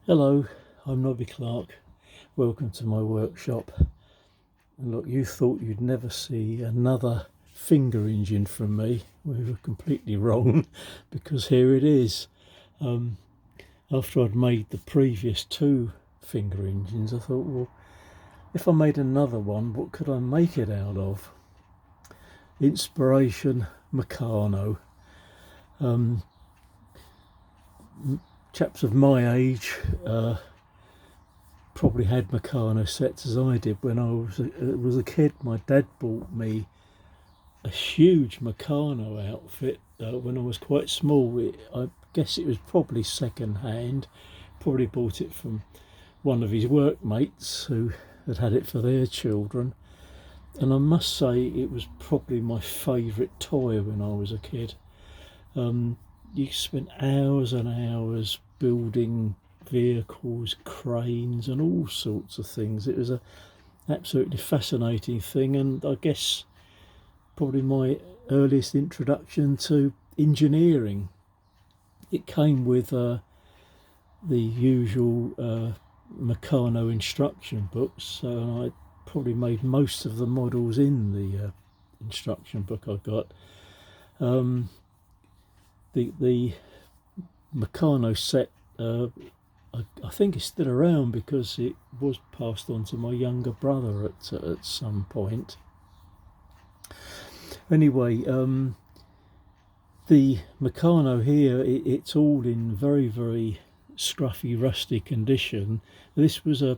Hello, I'm Nobby Clark. Welcome to my workshop. And look, you thought you'd never see another finger engine from me. We were completely wrong because here it is. After I'd made the previous two finger engines, I thought, well, if I made another one, what could I make it out of? Inspiration, Meccano. Chaps of my age probably had Meccano sets as I did when I was a kid. My dad bought me a huge Meccano outfit when I was quite small. I guess it was probably second hand. Probably bought it from one of his workmates who had it for their children. And I must say it was probably my favourite toy when I was a kid. You spent hours and hours building vehicles, cranes and all sorts of things. It was an absolutely fascinating thing, and I guess probably my earliest introduction to engineering. It came with the usual Meccano instruction books, so I probably made most of the models in the instruction book I got. The Meccano set, I think it's still around because it was passed on to my younger brother at some point. Anyway, the Meccano here, it's all in very, very scruffy, rusty condition. This was a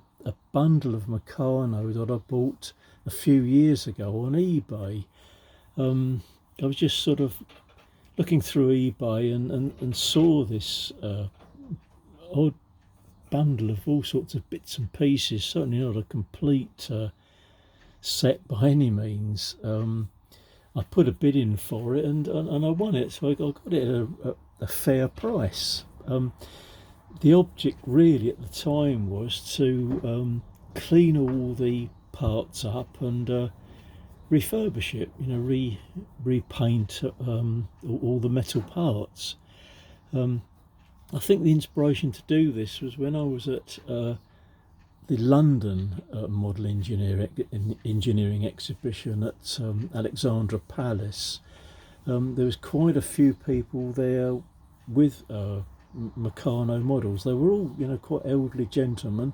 bundle of Meccano that I bought a few years ago on eBay. I was just sort of looking through eBay and saw this odd bundle of all sorts of bits and pieces, certainly not a complete set by any means. I put a bid in for it and I won it, so I got it at a fair price. The object really at the time was to clean all the parts up and refurbish it, repaint all the metal parts. I think the inspiration to do this was when I was at the London model engineering exhibition at Alexandra Palace. There was quite a few people there with Meccano models. They were all, quite elderly gentlemen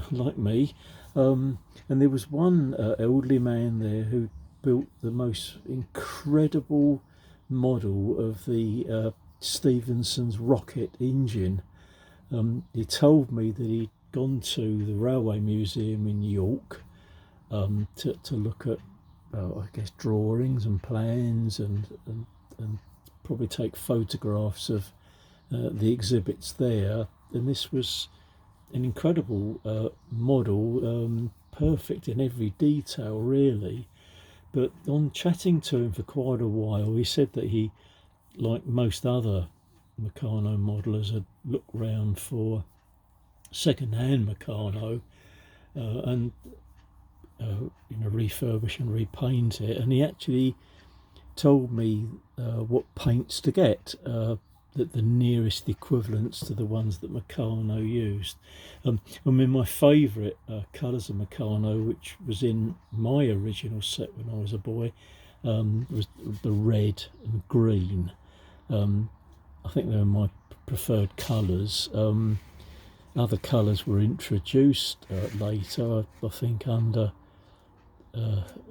like me. And there was one elderly man there who built the most incredible model of the Stephenson's rocket engine. He told me that he'd gone to the Railway Museum in York to look at, I guess, drawings and plans and probably take photographs of the exhibits there. And this was an incredible model, perfect in every detail really. But on chatting to him for quite a while, he said that he, like most other Meccano modelers, had looked round for second-hand Meccano and refurbish and repaint it. And he actually told me what paints to get, that the nearest equivalents to the ones that Meccano used. My favourite colours of Meccano, which was in my original set when I was a boy, was the red and green. I think they were my preferred colours. Other colours were introduced later, I think under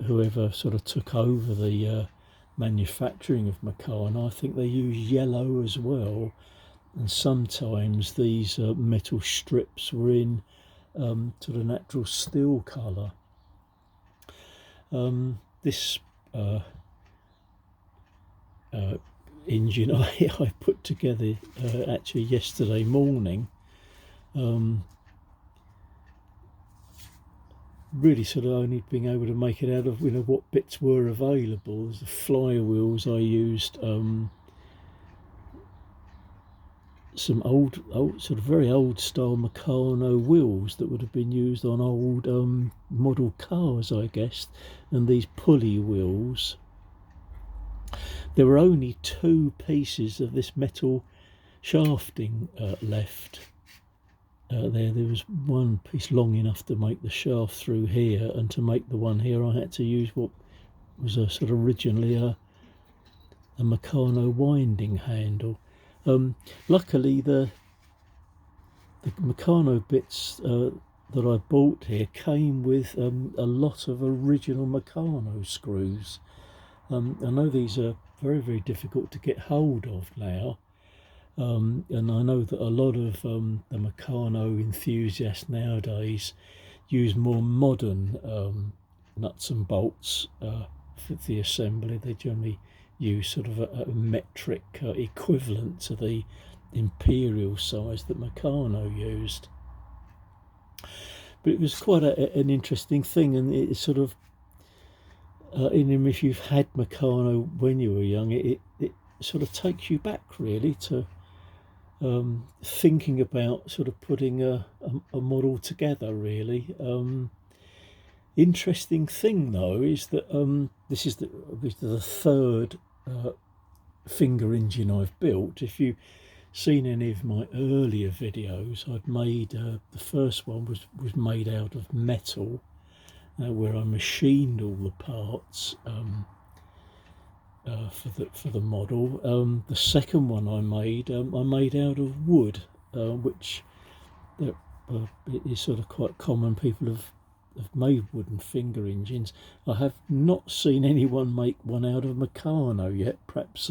whoever sort of took over the manufacturing of Meccano. I think they use yellow as well, and sometimes these metal strips were in sort of natural steel colour. This engine I put together actually yesterday morning. Really sort of only being able to make it out of what bits were available. As the flywheels, I used some old sort of very old style Meccano wheels that would have been used on old model cars, I guess, and these pulley wheels. There were only two pieces of this metal shafting left, there was one piece long enough to make the shaft through here, and to make the one here I had to use what was a sort of originally a Meccano winding handle. Luckily the Meccano bits that I bought here came with a lot of original Meccano screws. I know these are very, very difficult to get hold of now, and I know that a lot of the Meccano enthusiasts nowadays use more modern nuts and bolts for the assembly. They generally use sort of a metric equivalent to the imperial size that Meccano used. But it was quite an interesting thing, and it sort of, if you've had Meccano when you were young, it sort of takes you back really to thinking about sort of putting a model together really. Interesting thing though is that this is the third finger engine I've built. If you've seen any of my earlier videos, I'd made the first one was made out of metal, where I machined all the parts for the model. The second one I made out of wood, which is sort of quite common. People have made wooden finger engines. I have not seen anyone make one out of Meccano yet. Perhaps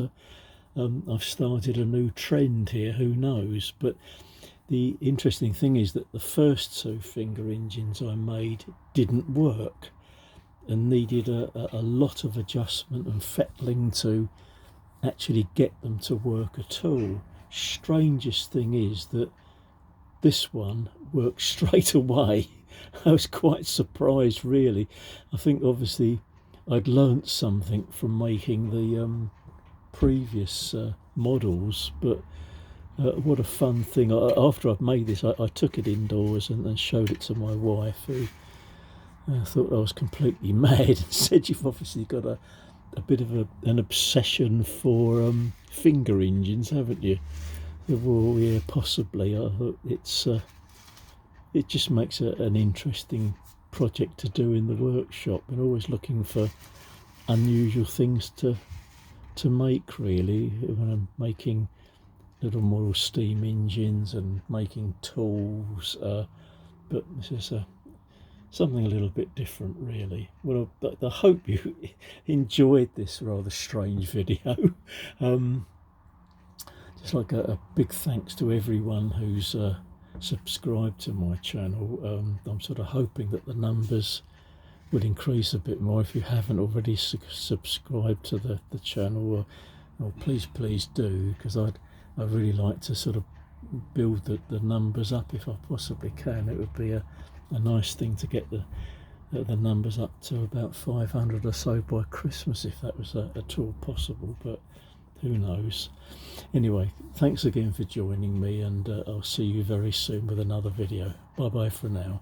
I've started a new trend here, who knows. But the interesting thing is that the first two finger engines I made didn't work and needed a lot of adjustment and fettling to actually get them to work at all. Strangest thing is that this one worked straight away. I was quite surprised really. I think obviously I'd learnt something from making the previous models, but what a fun thing. After I've made this, I took it indoors and showed it to my wife, who thought I was completely mad and said, "You've obviously got a bit of an obsession for finger engines, haven't you?" Well, yeah, possibly. I thought it just makes an interesting project to do in the workshop, and always looking for unusual things to make really when I'm making little model steam engines and making tools, but this is something a little bit different really. Well, I hope you enjoyed this rather strange video. Just like a big thanks to everyone who's subscribed to my channel. I'm sort of hoping that the numbers will increase a bit more. If you haven't already subscribed to the channel, well, please do, because I'd really like to sort of build the numbers up if I possibly can. It would be a nice thing to get the numbers up to about 500 or so by Christmas, if that was at all possible, but who knows. Anyway, thanks again for joining me, and I'll see you very soon with another video. Bye bye for now.